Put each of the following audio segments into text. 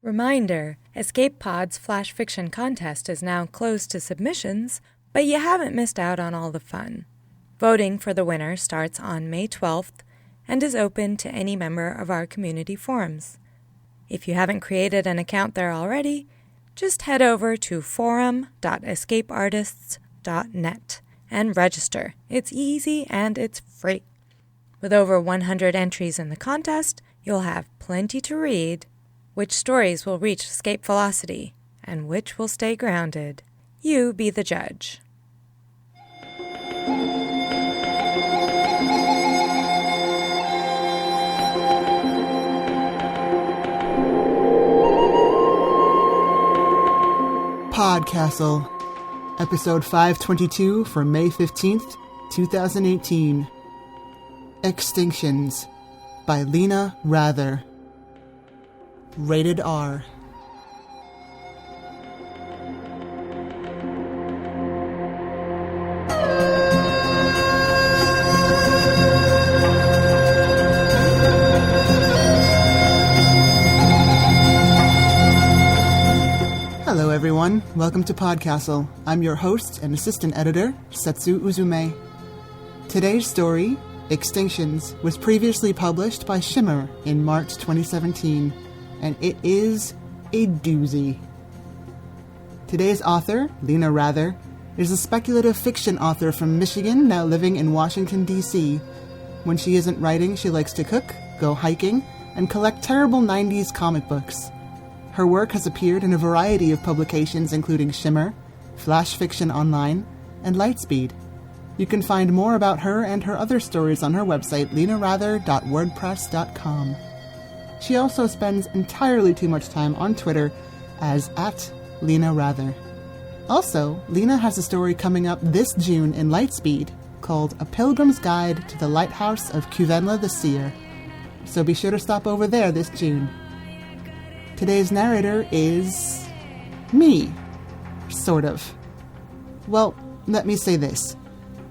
Reminder, Escape Pod's Flash Fiction Contest is now closed to submissions, but you haven't missed out on all the fun. Voting for the winner starts on May 12th and is open to any member of our community forums. If you haven't created an account there already, just head over to forum.escapeartists.net and register. It's easy and it's free. With over 100 entries in the contest, you'll have plenty to read. Which stories will reach escape velocity and which will stay grounded? You be the judge. PodCastle, episode 522 for May 15th, 2018. Extinctions by Lina Rather. Rated R. Hello everyone, welcome to PodCastle. I'm your host and assistant editor, Setsu Uzume. Today's story, Extinctions, was previously published by Shimmer in March 2017, and it is a doozy. Today's author, Lina Rather, is a speculative fiction author from Michigan now living in Washington, D.C. When she isn't writing, she likes to cook, go hiking, and collect terrible 90s comic books. Her work has appeared in a variety of publications including Shimmer, Flash Fiction Online, and Lightspeed. You can find more about her and her other stories on her website, linarather.wordpress.com. She also spends entirely too much time on Twitter as @LinaRather. Also, Lina has a story coming up this June in Lightspeed called A Pilgrim's Guide to the Lighthouse of Cuvenla the Seer. So be sure to stop over there this June. Today's narrator is me. Sort of. Well, let me say this.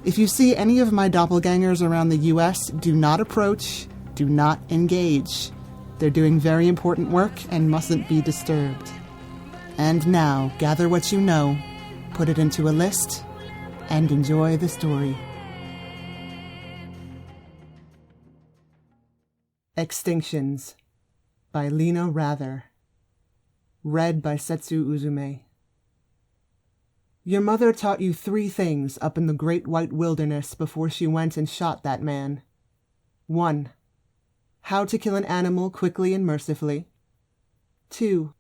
If you see any of my doppelgangers around the US, do not approach, do not engage. They're doing very important work and mustn't be disturbed. And now, gather what you know, put it into a list, and enjoy the story. Extinctions by Lina Rather. Read by Setsu Uzume. Your mother taught you 3 things up in the great white wilderness before she went and shot that man. 1. How to kill an animal quickly and mercifully. 2.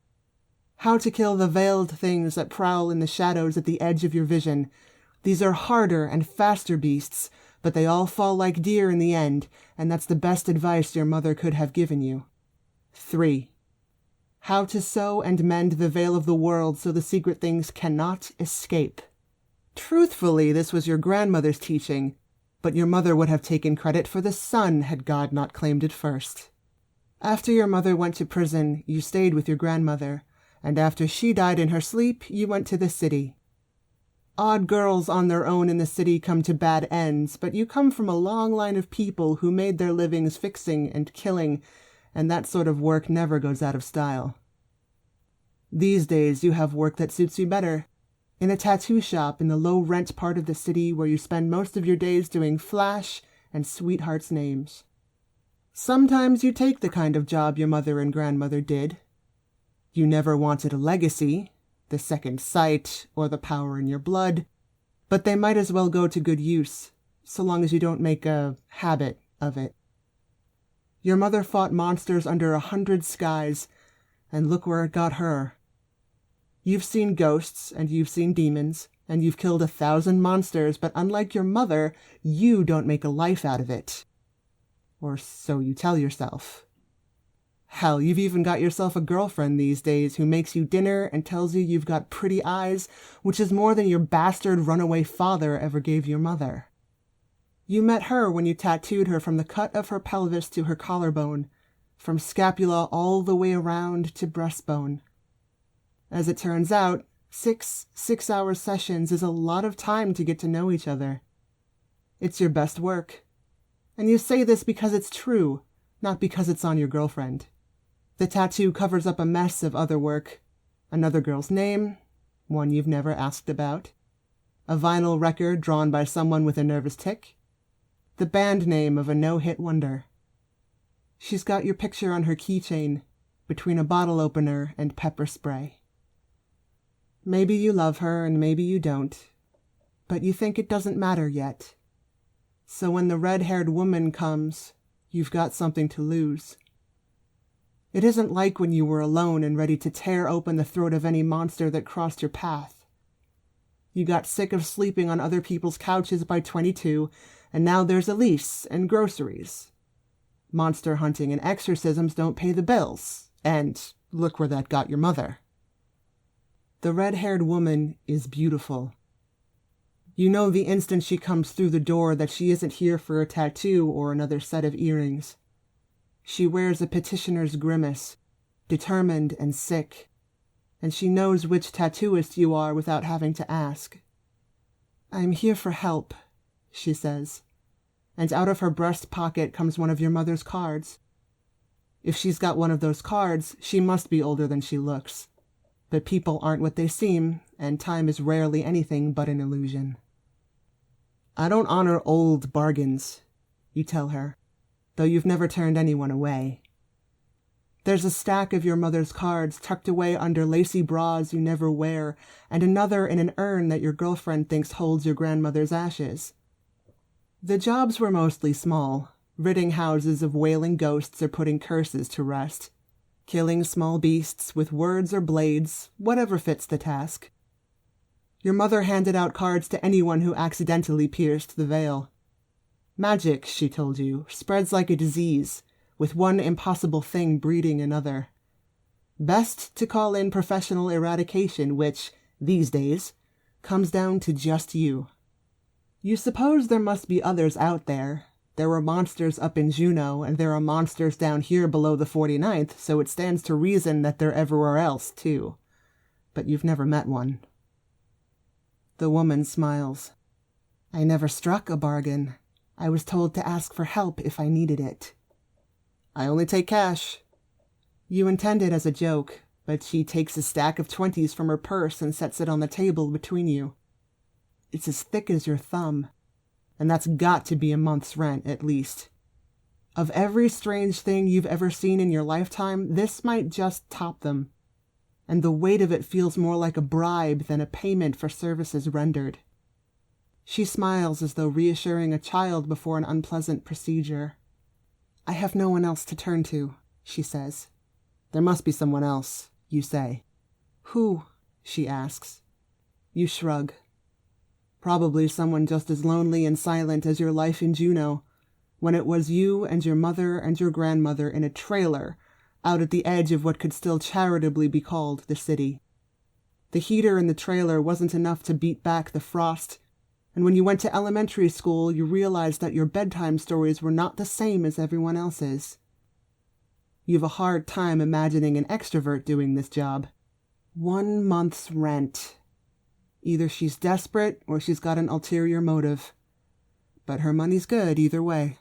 How to kill the veiled things that prowl in the shadows at the edge of your vision. These are harder and faster beasts, but they all fall like deer in the end, and that's the best advice your mother could have given you. 3. How to sew and mend the veil of the world so the secret things cannot escape. Truthfully, this was your grandmother's teaching, but your mother would have taken credit for the sun had God not claimed it first. After your mother went to prison, you stayed with your grandmother, and after she died in her sleep, you went to the city. Odd girls on their own in the city come to bad ends, but you come from a long line of people who made their livings fixing and killing, and that sort of work never goes out of style. These days you have work that suits you better. In a tattoo shop in the low-rent part of the city where you spend most of your days doing flash and sweethearts' names. Sometimes you take the kind of job your mother and grandmother did. You never wanted a legacy, the second sight, or the power in your blood, but they might as well go to good use, so long as you don't make a habit of it. Your mother fought monsters under 100 skies, and look where it got her. You've seen ghosts, and you've seen demons, and you've killed 1,000 monsters, but unlike your mother, you don't make a life out of it. Or so you tell yourself. Hell, you've even got yourself a girlfriend these days who makes you dinner and tells you you've got pretty eyes, which is more than your bastard runaway father ever gave your mother. You met her when you tattooed her from the cut of her pelvis to her collarbone, from scapula all the way around to breastbone. As it turns out, 6 six-hour sessions is a lot of time to get to know each other. It's your best work. And you say this because it's true, not because it's on your girlfriend. The tattoo covers up a mess of other work. Another girl's name, one you've never asked about. A vinyl record drawn by someone with a nervous tic. The band name of a no-hit wonder. She's got your picture on her keychain, between a bottle opener and pepper spray. Maybe you love her and maybe you don't, but you think it doesn't matter yet. So when the red-haired woman comes, you've got something to lose. It isn't like when you were alone and ready to tear open the throat of any monster that crossed your path. You got sick of sleeping on other people's couches by 22, and now there's a lease and groceries. Monster hunting and exorcisms don't pay the bills, and look where that got your mother. The red-haired woman is beautiful. You know the instant she comes through the door that she isn't here for a tattoo or another set of earrings. She wears a petitioner's grimace, determined and sick, and she knows which tattooist you are without having to ask. "I'm here for help," she says, and out of her breast pocket comes one of your mother's cards. If she's got one of those cards, she must be older than she looks. But people aren't what they seem, and time is rarely anything but an illusion. "I don't honor old bargains," you tell her, though you've never turned anyone away. There's a stack of your mother's cards tucked away under lacy bras you never wear, and another in an urn that your girlfriend thinks holds your grandmother's ashes. The jobs were mostly small, ridding houses of wailing ghosts or putting curses to rest, killing small beasts with words or blades, whatever fits the task. Your mother handed out cards to anyone who accidentally pierced the veil. Magic, she told you, spreads like a disease, with one impossible thing breeding another. Best to call in professional eradication, which, these days, comes down to just you. You suppose there must be others out there. There were monsters up in Juneau, and there are monsters down here below the 49th, so it stands to reason that they're everywhere else, too. But you've never met one. The woman smiles. "I never struck a bargain. I was told to ask for help if I needed it." "I only take cash." You intend it as a joke, but she takes a stack of 20s from her purse and sets it on the table between you. It's as thick as your thumb, and that's got to be a month's rent at least. Of every strange thing you've ever seen in your lifetime, this might just top them. And the weight of it feels more like a bribe than a payment for services rendered. She smiles as though reassuring a child before an unpleasant procedure. "I have no one else to turn to," she says. "There must be someone else," you say. "Who?" she asks. You shrug. "Probably someone just as lonely and silent as your life in Juneau, when it was you and your mother and your grandmother in a trailer out at the edge of what could still charitably be called the city. The heater in the trailer wasn't enough to beat back the frost, and when you went to elementary school, you realized that your bedtime stories were not the same as everyone else's. You've a hard time imagining an extrovert doing this job. 1 month's rent. Either she's desperate or she's got an ulterior motive. But her money's good either way.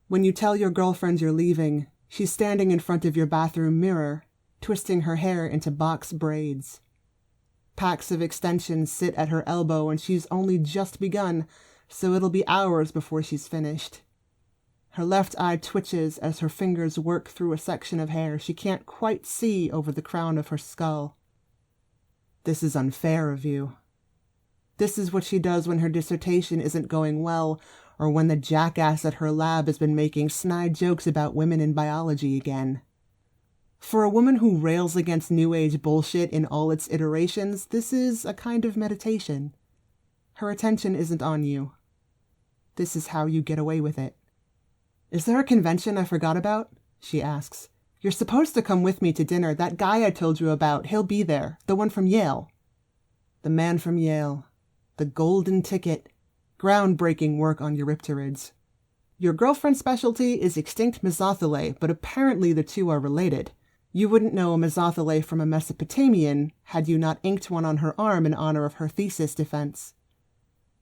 When you tell your girlfriend you're leaving, she's standing in front of your bathroom mirror, twisting her hair into box braids. Packs of extensions sit at her elbow and she's only just begun, so it'll be hours before she's finished. Her left eye twitches as her fingers work through a section of hair she can't quite see over the crown of her skull. This is unfair of you. This is what she does when her dissertation isn't going well, or when the jackass at her lab has been making snide jokes about women in biology again. For a woman who rails against New Age bullshit in all its iterations, this is a kind of meditation. Her attention isn't on you. This is how you get away with it. "Is there a convention I forgot about?" she asks. "You're supposed to come with me to dinner. That guy I told you about, he'll be there. The one from Yale." The man from Yale. The golden ticket. Groundbreaking work on Eurypterids. Your girlfriend's specialty is extinct Mesothelae, but apparently the two are related. You wouldn't know a Mesothelae from a Mesopotamian had you not inked one on her arm in honor of her thesis defense.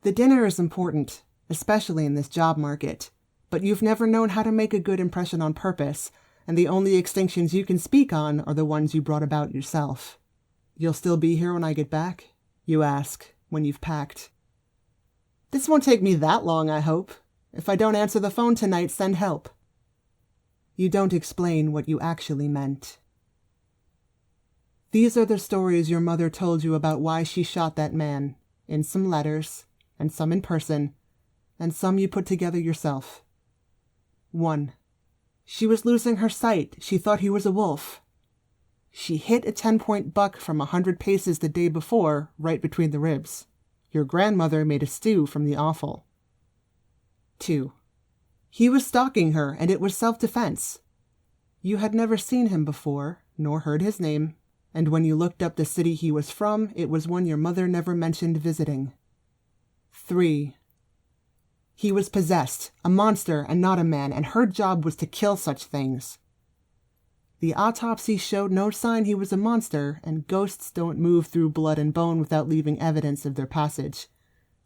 The dinner is important, especially in this job market, but you've never known how to make a good impression on purpose, and the only extinctions you can speak on are the ones you brought about yourself. You'll still be here when I get back? You ask, when you've packed. This won't take me that long, I hope. If I don't answer the phone tonight, send help. You don't explain what you actually meant. These are the stories your mother told you about why she shot that man, in some letters, and some in person, and some you put together yourself. 1. She was losing her sight. She thought he was a wolf. She hit a 10-point buck from 100 paces the day before, right between the ribs. Your grandmother made a stew from the offal. 2. He was stalking her, and it was self-defense. You had never seen him before, nor heard his name, and when you looked up the city he was from, it was one your mother never mentioned visiting. 3. He was possessed, a monster and not a man, and her job was to kill such things. The autopsy showed no sign he was a monster, and ghosts don't move through blood and bone without leaving evidence of their passage.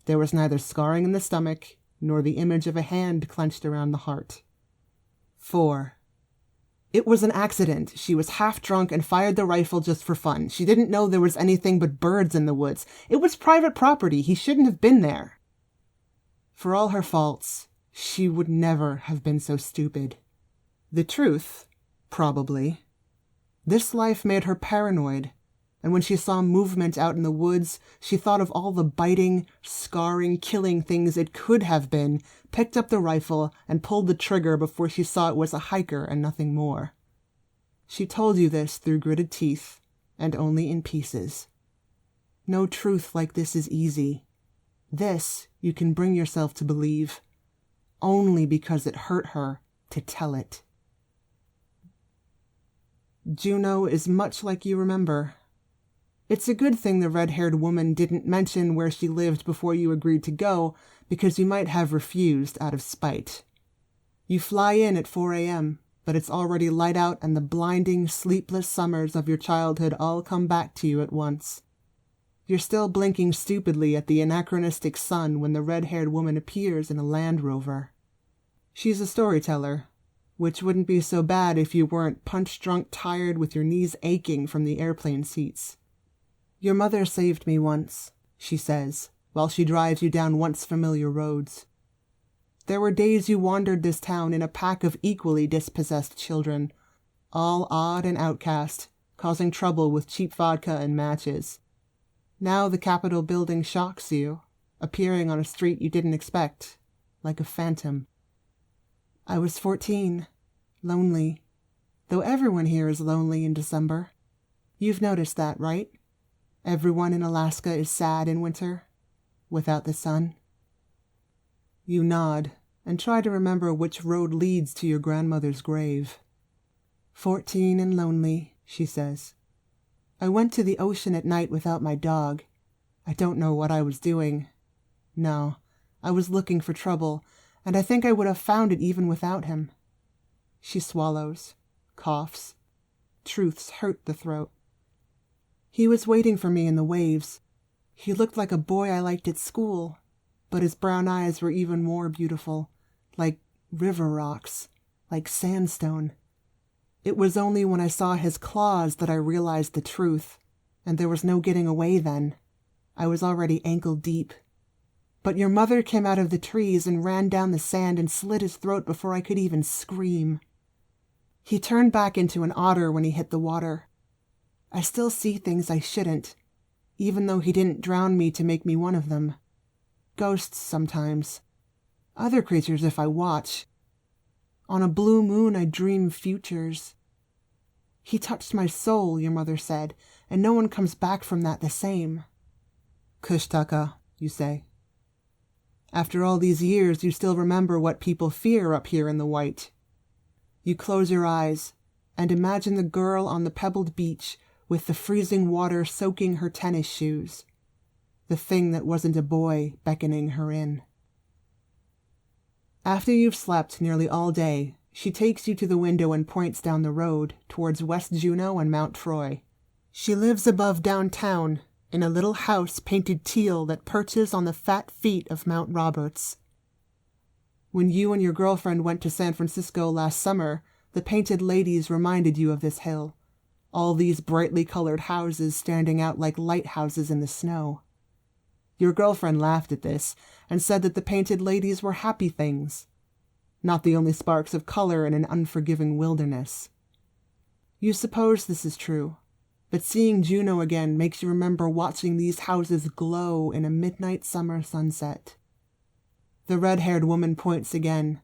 There was neither scarring in the stomach, nor the image of a hand clenched around the heart. 4. It was an accident. She was half drunk and fired the rifle just for fun. She didn't know there was anything but birds in the woods. It was private property. He shouldn't have been there. For all her faults, she would never have been so stupid. The truth, probably. This life made her paranoid, and when she saw movement out in the woods, she thought of all the biting, scarring, killing things it could have been, picked up the rifle, and pulled the trigger before she saw it was a hiker and nothing more. She told you this through gritted teeth, and only in pieces. No truth like this is easy. This you can bring yourself to believe, only because it hurt her to tell it. Juno is much like you remember. It's a good thing the red-haired woman didn't mention where she lived before you agreed to go, because you might have refused out of spite. You fly in at 4 a.m., but it's already light out and the blinding, sleepless summers of your childhood all come back to you at once. You're still blinking stupidly at the anachronistic sun when the red-haired woman appears in a Land Rover. She's a storyteller, which wouldn't be so bad if you weren't punch-drunk tired with your knees aching from the airplane seats. Your mother saved me once, she says, while she drives you down once familiar roads. There were days you wandered this town in a pack of equally dispossessed children, all odd and outcast, causing trouble with cheap vodka and matches. Now the Capitol building shocks you, appearing on a street you didn't expect, like a phantom. I was 14, lonely, though everyone here is lonely in December. You've noticed that, right? Everyone in Alaska is sad in winter, without the sun. You nod and try to remember which road leads to your grandmother's grave. 14 and lonely, she says. I went to the ocean at night without my dog. I don't know what I was doing. No, I was looking for trouble, and I think I would have found it even without him. She swallows, coughs. Truths hurt the throat. He was waiting for me in the waves. He looked like a boy I liked at school, but his brown eyes were even more beautiful, like river rocks, like sandstone. It was only when I saw his claws that I realized the truth, and there was no getting away then. I was already ankle deep. But your mother came out of the trees and ran down the sand and slit his throat before I could even scream. He turned back into an otter when he hit the water. I still see things I shouldn't, even though he didn't drown me to make me one of them. Ghosts sometimes. Other creatures if I watch. On a blue moon I dream futures. He touched my soul, your mother said, and no one comes back from that the same. Kushtaka, you say. After all these years, you still remember what people fear up here in the white. You close your eyes and imagine the girl on the pebbled beach with the freezing water soaking her tennis shoes. The thing that wasn't a boy beckoning her in. After you've slept nearly all day, she takes you to the window and points down the road towards West Juneau and Mount Troy. She lives above downtown in a little house painted teal that perches on the fat feet of Mount Roberts. When you and your girlfriend went to San Francisco last summer, The painted ladies reminded you of this hill. All these brightly colored houses standing out like lighthouses in the snow. Your girlfriend laughed at this and said that the painted ladies were happy things, not the only sparks of color in an unforgiving wilderness. You suppose this is true, but seeing Juno again makes you remember watching these houses glow in a midnight summer sunset. The red-haired woman points again,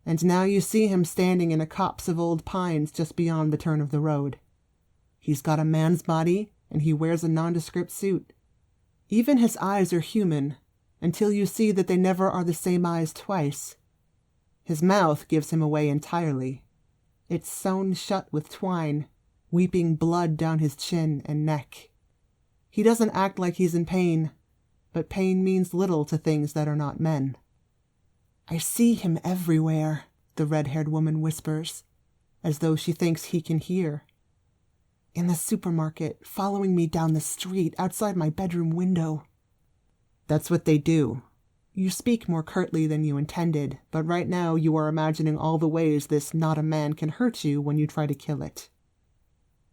and now you see him standing in a copse of old pines just beyond the turn of the road. He's got a man's body, and he wears a nondescript suit. Even his eyes are human, until you see that they never are the same eyes twice. His mouth gives him away entirely. It's sewn shut with twine, weeping blood down his chin and neck. He doesn't act like he's in pain, but pain means little to things that are not men. I see him everywhere, the red-haired woman whispers, as though she thinks he can hear. In the supermarket, following me down the street, outside my bedroom window. That's what they do. You speak more curtly than you intended, but right now you are imagining all the ways this not a man can hurt you when you try to kill it.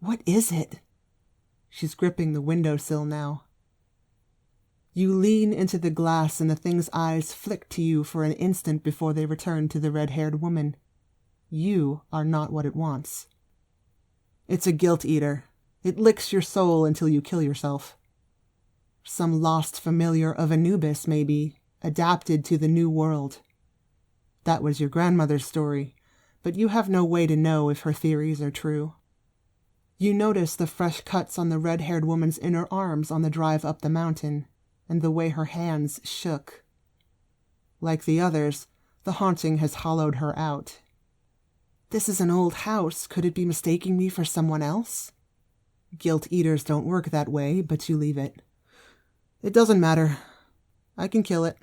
What is it? She's gripping the windowsill now. You lean into the glass and the thing's eyes flick to you for an instant before they return to the red-haired woman. You are not what it wants. It's a guilt eater. It licks your soul until you kill yourself. Some lost familiar of Anubis, maybe, adapted to the new world. That was your grandmother's story, but you have no way to know if her theories are true. You notice the fresh cuts on the red-haired woman's inner arms on the drive up the mountain, and the way her hands shook. Like the others, the haunting has hollowed her out. This is an old house. Could it be mistaking me for someone else? Guilt eaters don't work that way, but you leave it. It doesn't matter. I can kill it.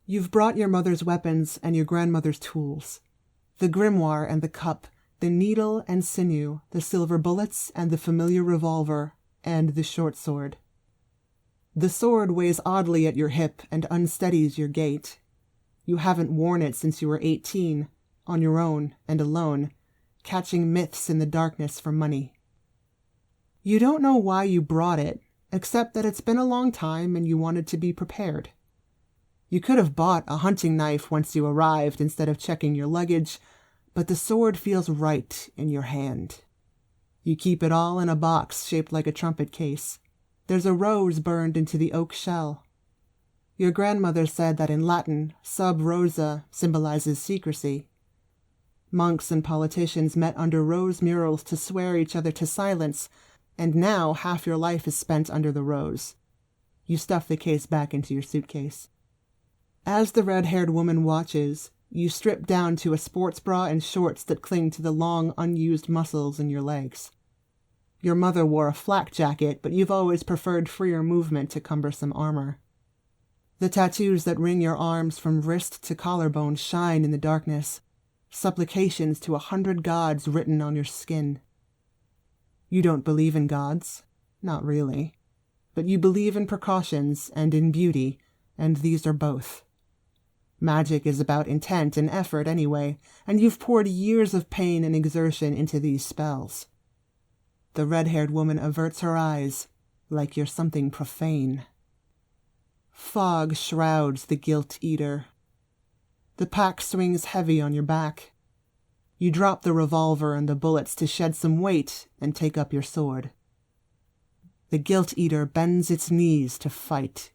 You've brought your mother's weapons and your grandmother's tools. The grimoire and the cup, the needle and sinew, the silver bullets and the familiar revolver, and the short sword. The sword weighs oddly at your hip and unsteadies your gait. You haven't worn it since you were 18, on your own and alone, catching myths in the darkness for money. You don't know why you brought it, except that it's been a long time and you wanted to be prepared. You could have bought a hunting knife once you arrived instead of checking your luggage, but the sword feels right in your hand. You keep it all in a box shaped like a trumpet case. There's a rose burned into the oak shell. Your grandmother said that in Latin, sub rosa symbolizes secrecy. Monks and politicians met under rose murals to swear each other to silence, and now half your life is spent under the rose. You stuff the case back into your suitcase. As the red-haired woman watches, you strip down to a sports bra and shorts that cling to the long, unused muscles in your legs. Your mother wore a flak jacket, but you've always preferred freer movement to cumbersome armor. The tattoos that ring your arms from wrist to collarbone shine in the darkness, supplications to 100 gods written on your skin. You don't believe in gods, not really, but you believe in precautions and in beauty, and these are both. Magic is about intent and effort anyway, and you've poured years of pain and exertion into these spells. The red-haired woman averts her eyes, like you're something profane. Fog shrouds the guilt eater. The pack swings heavy on your back. You drop the revolver and the bullets to shed some weight and take up your sword. The guilt eater bends its knees to fight.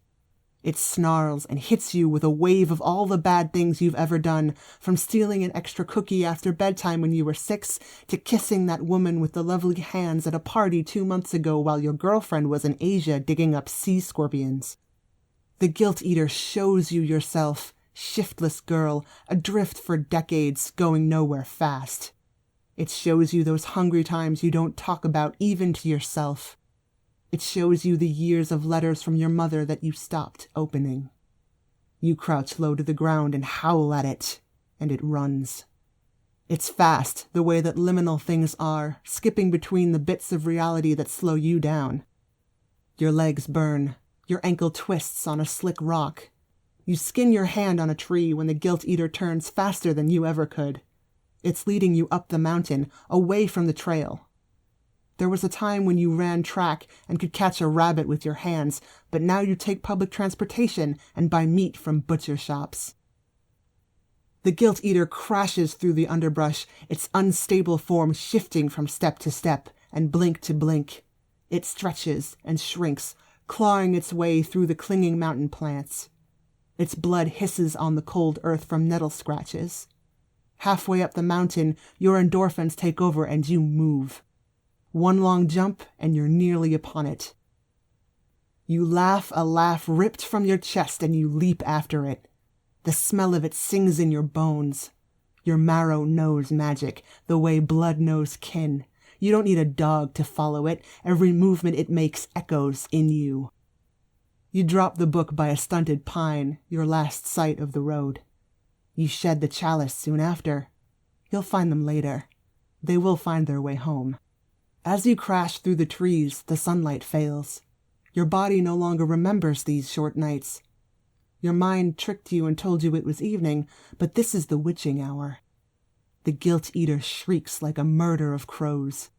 It snarls and hits you with a wave of all the bad things you've ever done, from stealing an extra cookie after bedtime when you were 6, to kissing that woman with the lovely hands at a party 2 months ago while your girlfriend was in Asia digging up sea scorpions. The guilt eater shows you yourself, shiftless girl, adrift for decades, going nowhere fast. It shows you those hungry times you don't talk about even to yourself. It shows you the years of letters from your mother that you stopped opening. You crouch low to the ground and howl at it, and it runs. It's fast, the way that liminal things are, skipping between the bits of reality that slow you down. Your legs burn. Your ankle twists on a slick rock. You skin your hand on a tree when the guilt eater turns faster than you ever could. It's leading you up the mountain, away from the trail. There was a time when you ran track and could catch a rabbit with your hands, but now you take public transportation and buy meat from butcher shops. The Guilt Eater crashes through the underbrush, its unstable form shifting from step to step and blink to blink. It stretches and shrinks, clawing its way through the clinging mountain plants. Its blood hisses on the cold earth from nettle scratches. Halfway up the mountain, your endorphins take over and you move. One long jump and you're nearly upon it. You laugh a laugh ripped from your chest and you leap after it. The smell of it sings in your bones. Your marrow knows magic, the way blood knows kin. You don't need a dog to follow it. Every movement it makes echoes in you. You drop the book by a stunted pine, your last sight of the road. You shed the chalice soon after. You'll find them later. They will find their way home. As you crash through the trees, the sunlight fails. Your body no longer remembers these short nights. Your mind tricked you and told you it was evening, but this is the witching hour. The Guilt Eater shrieks like a murder of crows.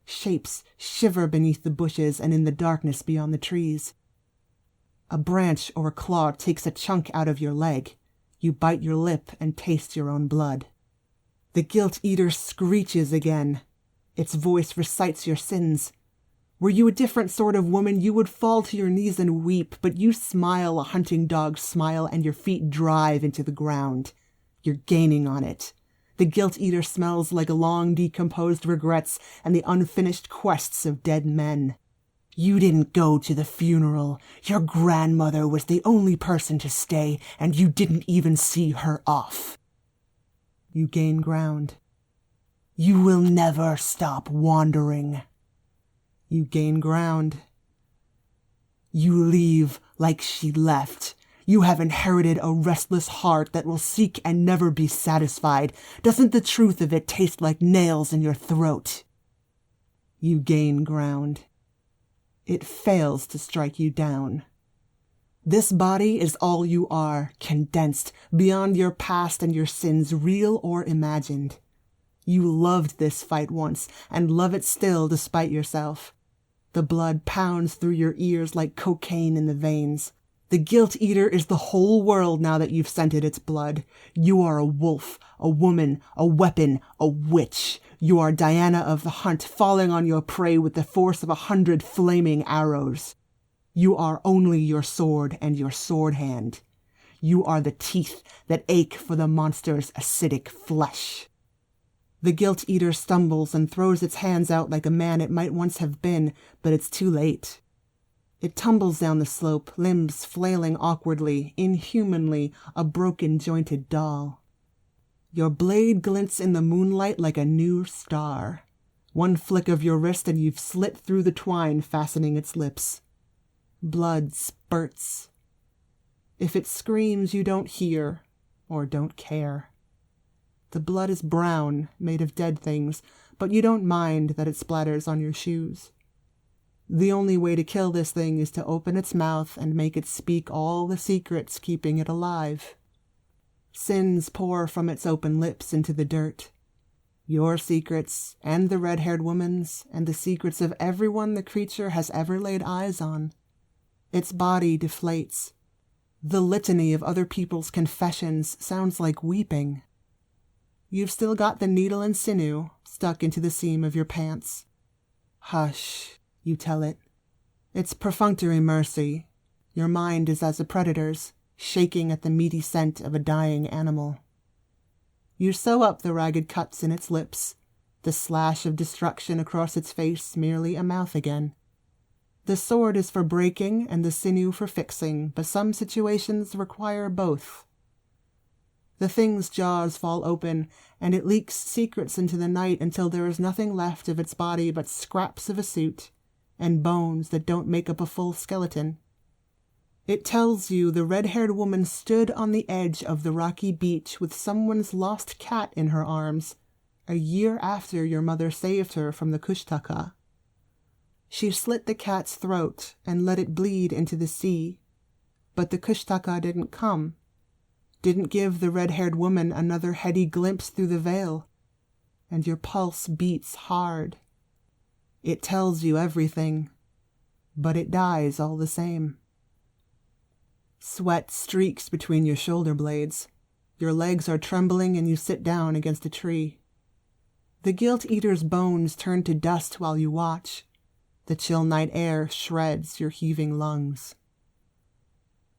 Shapes shiver beneath the bushes and in the darkness beyond the trees. A branch or a claw takes a chunk out of your leg. You bite your lip and taste your own blood. The Guilt Eater screeches again. Its voice recites your sins. Were you a different sort of woman, you would fall to your knees and weep, but you smile a hunting dog's smile and your feet drive into the ground. You're gaining on it. The Guilt Eater smells like long decomposed regrets and the unfinished quests of dead men. You didn't go to the funeral. Your grandmother was the only person to stay, and you didn't even see her off. You gain ground. You will never stop wandering. You gain ground. You leave like she left. You have inherited a restless heart that will seek and never be satisfied. Doesn't the truth of it taste like nails in your throat? You gain ground. It fails to strike you down. This body is all you are, condensed, beyond your past and your sins, real or imagined. You loved this fight once, and love it still despite yourself. The blood pounds through your ears like cocaine in the veins. The Guilt Eater is the whole world now that you've scented its blood. You are a wolf, a woman, a weapon, a witch. You are Diana of the hunt, falling on your prey with the force of 100 flaming arrows. You are only your sword and your sword hand. You are the teeth that ache for the monster's acidic flesh. The Guilt Eater stumbles and throws its hands out like a man it might once have been, but it's too late. It tumbles down the slope, limbs flailing awkwardly, inhumanly, a broken-jointed doll. Your blade glints in the moonlight like a new star. One flick of your wrist and you've slit through the twine fastening its lips. Blood spurts. If it screams, you don't hear, or don't care. The blood is brown, made of dead things, but you don't mind that it splatters on your shoes. The only way to kill this thing is to open its mouth and make it speak all the secrets keeping it alive. Sins pour from its open lips into the dirt. Your secrets, and the red-haired woman's, and the secrets of everyone the creature has ever laid eyes on. Its body deflates. The litany of other people's confessions sounds like weeping. You've still got the needle and sinew stuck into the seam of your pants. Hush, you tell it. It's perfunctory mercy. Your mind is as a predator's, shaking at the meaty scent of a dying animal. You sew up the ragged cuts in its lips, the slash of destruction across its face merely a mouth again. The sword is for breaking and the sinew for fixing, but some situations require both. The thing's jaws fall open, and it leaks secrets into the night until there is nothing left of its body but scraps of a suit, and bones that don't make up a full skeleton. It tells you the red-haired woman stood on the edge of the rocky beach with someone's lost cat in her arms, a year after your mother saved her from the Kushtaka. She slit the cat's throat and let it bleed into the sea, but the Kushtaka didn't come. didn't give the red-haired woman another heady glimpse through the veil, and your pulse beats hard. It tells you everything, but it dies all the same. Sweat streaks between your shoulder blades. Your legs are trembling and you sit down against a tree. The guilt-eater's bones turn to dust while you watch. The chill night air shreds your heaving lungs.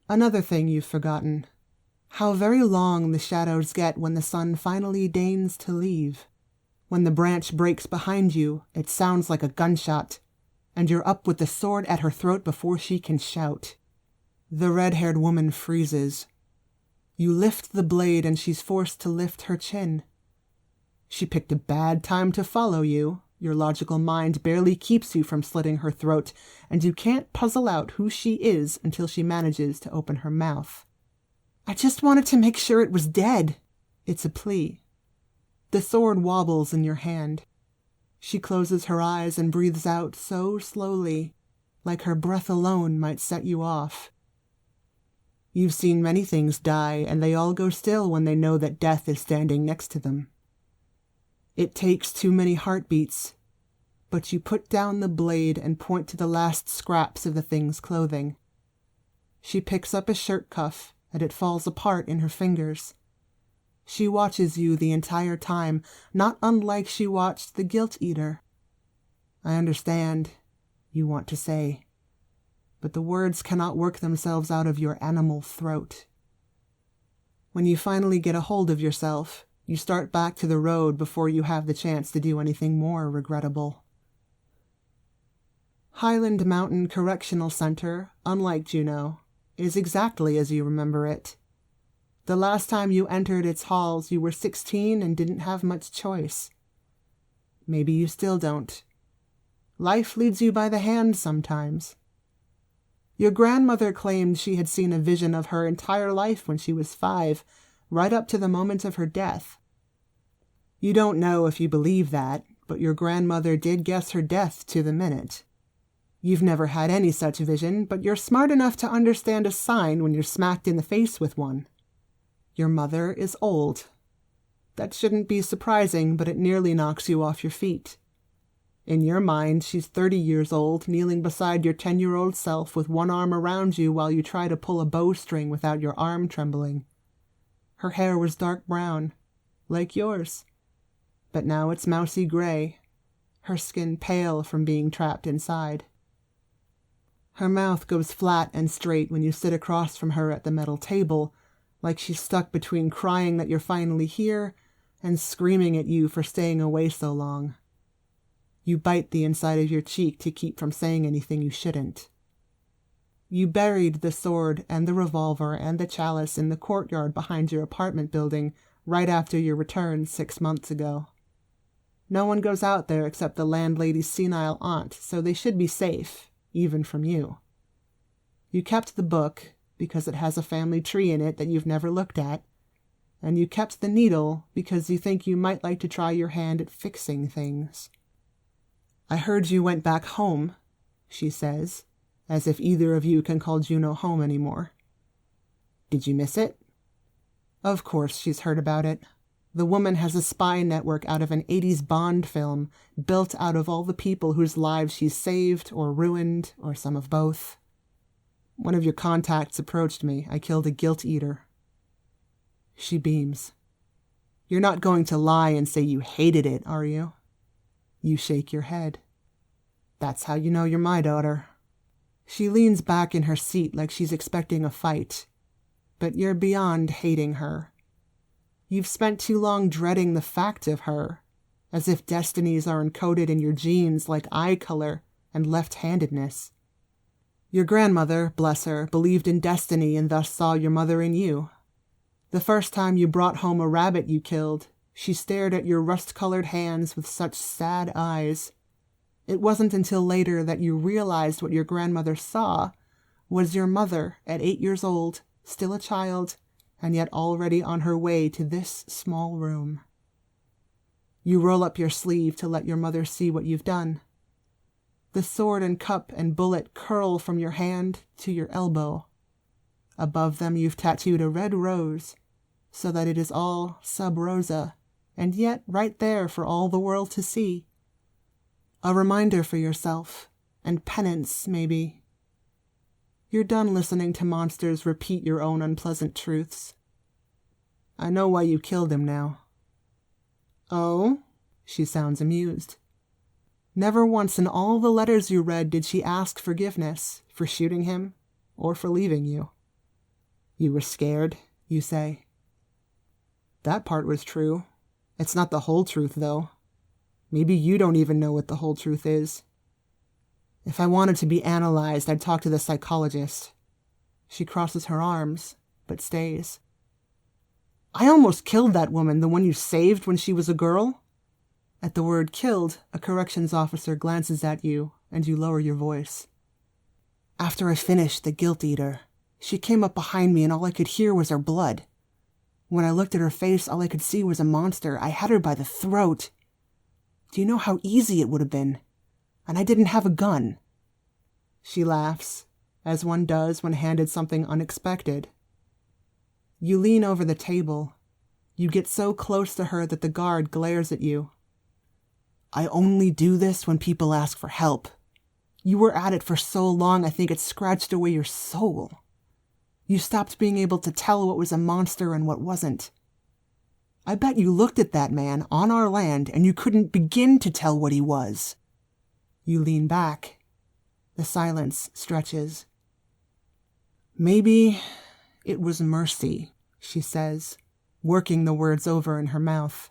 Another thing you've forgotten: how very long the shadows get when the sun finally deigns to leave. When the branch breaks behind you, it sounds like a gunshot, and you're up with the sword at her throat before she can shout. The red-haired woman freezes. You lift the blade and she's forced to lift her chin. She picked a bad time to follow you. Your logical mind barely keeps you from slitting her throat, and you can't puzzle out who she is until she manages to open her mouth. "I just wanted to make sure it was dead." It's a plea. The sword wobbles in your hand. She closes her eyes and breathes out so slowly, like her breath alone might set you off. You've seen many things die, and they all go still when they know that death is standing next to them. It takes too many heartbeats, but you put down the blade and point to the last scraps of the thing's clothing. She picks up a shirt cuff, and it falls apart in her fingers. She watches you the entire time, not unlike she watched the guilt-eater. "I understand," you want to say, but the words cannot work themselves out of your animal throat. When you finally get a hold of yourself, you start back to the road before you have the chance to do anything more regrettable. Highland Mountain Correctional Center, unlike Juneau, is exactly as you remember it. The last time you entered its halls, you were 16 and didn't have much choice. Maybe you still don't. Life leads you by the hand sometimes. Your grandmother claimed she had seen a vision of her entire life when she was 5, right up to the moment of her death. You don't know if you believe that, but your grandmother did guess her death to the minute. You've never had any such vision, but you're smart enough to understand a sign when you're smacked in the face with one. Your mother is old. That shouldn't be surprising, but it nearly knocks you off your feet. In your mind, she's 30 years old, kneeling beside your 10-year-old self with one arm around you while you try to pull a bowstring without your arm trembling. Her hair was dark brown, like yours, but now it's mousy gray, her skin pale from being trapped inside. Her mouth goes flat and straight when you sit across from her at the metal table, like she's stuck between crying that you're finally here and screaming at you for staying away so long. You bite the inside of your cheek to keep from saying anything you shouldn't. You buried the sword and the revolver and the chalice in the courtyard behind your apartment building right after your return 6 months ago. No one goes out there except the landlady's senile aunt, so they should be safe, even from you. You kept the book because it has a family tree in it that you've never looked at, and you kept the needle because you think you might like to try your hand at fixing things. "I heard you went back home," she says, as if either of you can call Juneau home anymore. "Did you miss it?" Of course she's heard about it. The woman has a spy network out of an 80s Bond film, built out of all the people whose lives she's saved or ruined, or some of both. "One of your contacts approached me. I killed a guilt-eater." She beams. "You're not going to lie and say you hated it, are you?" You shake your head. "That's how you know you're my daughter." She leans back in her seat like she's expecting a fight. But you're beyond hating her. You've spent too long dreading the fact of her, as if destinies are encoded in your genes like eye color and left-handedness. Your grandmother, bless her, believed in destiny and thus saw your mother in you. The first time you brought home a rabbit you killed, she stared at your rust-colored hands with such sad eyes. It wasn't until later that you realized what your grandmother saw was your mother at 8 years old, still a child, and yet already on her way to this small room. You roll up your sleeve to let your mother see what you've done. The sword and cup and bullet curl from your hand to your elbow. Above them you've tattooed a red rose, so that it is all sub rosa, and yet right there for all the world to see. A reminder for yourself, and penance, maybe. You're done listening to monsters repeat your own unpleasant truths. I know why you killed him now. Oh? She sounds amused. Never once in all the letters you read did she ask forgiveness for shooting him or for leaving you. You were scared, you say. That part was true. It's not the whole truth, though. Maybe you don't even know what the whole truth is. If I wanted to be analyzed, I'd talk to the psychologist. She crosses her arms, but stays. I almost killed that woman, the one you saved when she was a girl. At the word killed, a corrections officer glances at you, and you lower your voice. After I finished the guilt eater, she came up behind me and all I could hear was her blood. When I looked at her face, all I could see was a monster. I had her by the throat. Do you know how easy it would have been? And I didn't have a gun. She laughs, as one does when handed something unexpected. You lean over the table. You get so close to her that the guard glares at you. I only do this when people ask for help. You were at it for so long, I think it scratched away your soul. You stopped being able to tell what was a monster and what wasn't. I bet you looked at that man on our land and you couldn't begin to tell what he was. You lean back. The silence stretches. Maybe it was mercy, she says, working the words over in her mouth.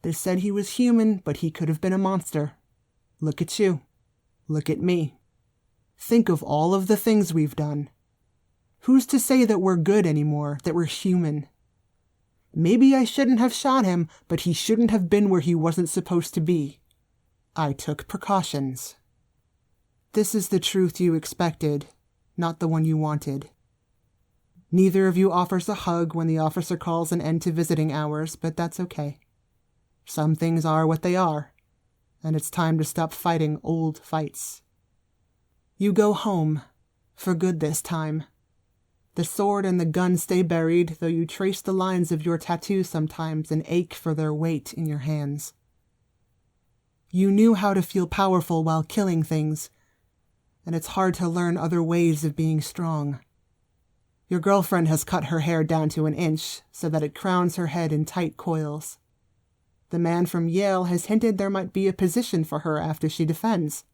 They said he was human, but he could have been a monster. Look at you. Look at me. Think of all of the things we've done. Who's to say that we're good anymore, that we're human? Maybe I shouldn't have shot him, but he shouldn't have been where he wasn't supposed to be. I took precautions. This is the truth you expected, not the one you wanted. Neither of you offers a hug when the officer calls an end to visiting hours, but that's okay. Some things are what they are, and it's time to stop fighting old fights. You go home, for good this time. The sword and the gun stay buried, though you trace the lines of your tattoo sometimes and ache for their weight in your hands. You knew how to feel powerful while killing things, and it's hard to learn other ways of being strong. Your girlfriend has cut her hair down to 1 inch so that it crowns her head in tight coils. The man from Yale has hinted there might be a position for her after she defends.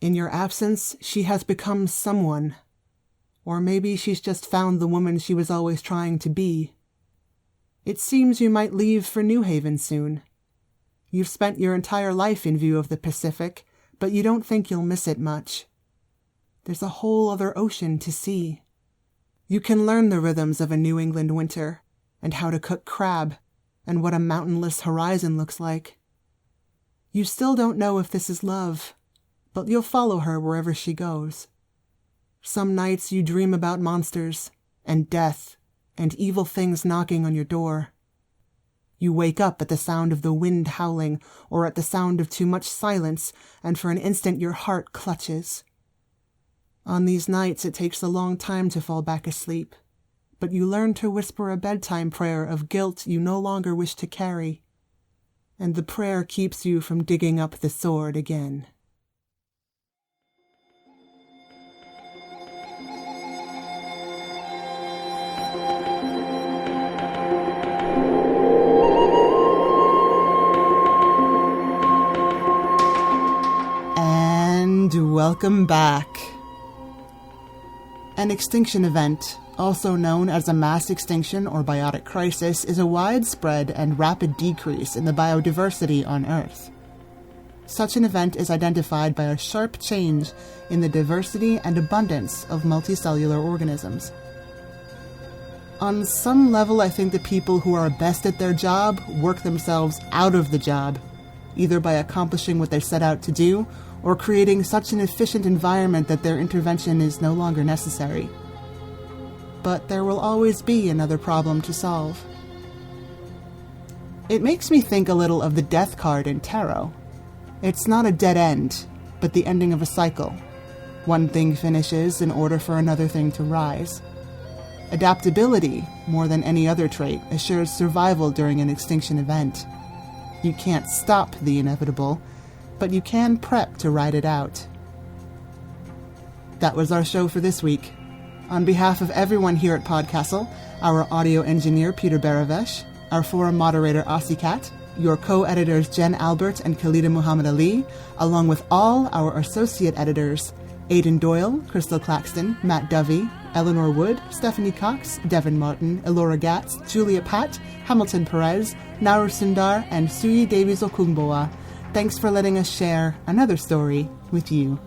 In your absence, she has become someone. Or maybe she's just found the woman she was always trying to be. It seems you might leave for New Haven soon. You've spent your entire life in view of the Pacific, but you don't think you'll miss it much. There's a whole other ocean to see. You can learn the rhythms of a New England winter, and how to cook crab, and what a mountainless horizon looks like. You still don't know if this is love, but you'll follow her wherever she goes. Some nights you dream about monsters, and death, and evil things knocking on your door. You wake up at the sound of the wind howling, or at the sound of too much silence, and for an instant your heart clutches. On these nights it takes a long time to fall back asleep, but you learn to whisper a bedtime prayer of guilt you no longer wish to carry, and the prayer keeps you from digging up the sword again. And welcome back. An extinction event, also known as a mass extinction or biotic crisis, is a widespread and rapid decrease in the biodiversity on Earth. Such an event is identified by a sharp change in the diversity and abundance of multicellular organisms. On some level, I think the people who are best at their job work themselves out of the job, either by accomplishing what they set out to do or creating such an efficient environment that their intervention is no longer necessary. But there will always be another problem to solve. It makes me think a little of the death card in tarot. It's not a dead end, but the ending of a cycle. One thing finishes in order for another thing to rise. Adaptability more than any other trait, assures survival during an extinction event. You can't stop the inevitable, but you can prep to ride it out. That was our show for this week. On behalf of everyone here at PodCastle, our audio engineer Peter Behravesh, our forum moderator Osicat, your co-editors Jen Albert and Khalida Muhammad Ali, along with all our associate editors, Aidan Doyle, Crystal Claxton, Matt Dovey, Eleanor Wood, Stephanie Cox, Devin Martin, Elora Gatz, Julia Pat, Hamilton Perez, Nauru Sundar, and Suyi Davies Okungboa. Thanks for letting us share another story with you.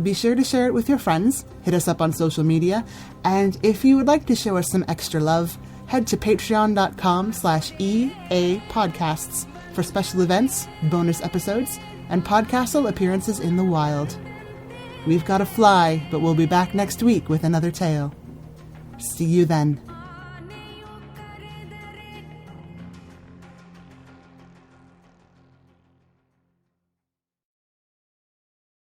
Be sure to share it with your friends, hit us up on social media, and if you would like to show us some extra love, head to patreon.com/EAPodcasts for special events, bonus episodes, and PodCastle appearances in the wild. We've got to fly, but we'll be back next week with another tale. See you then.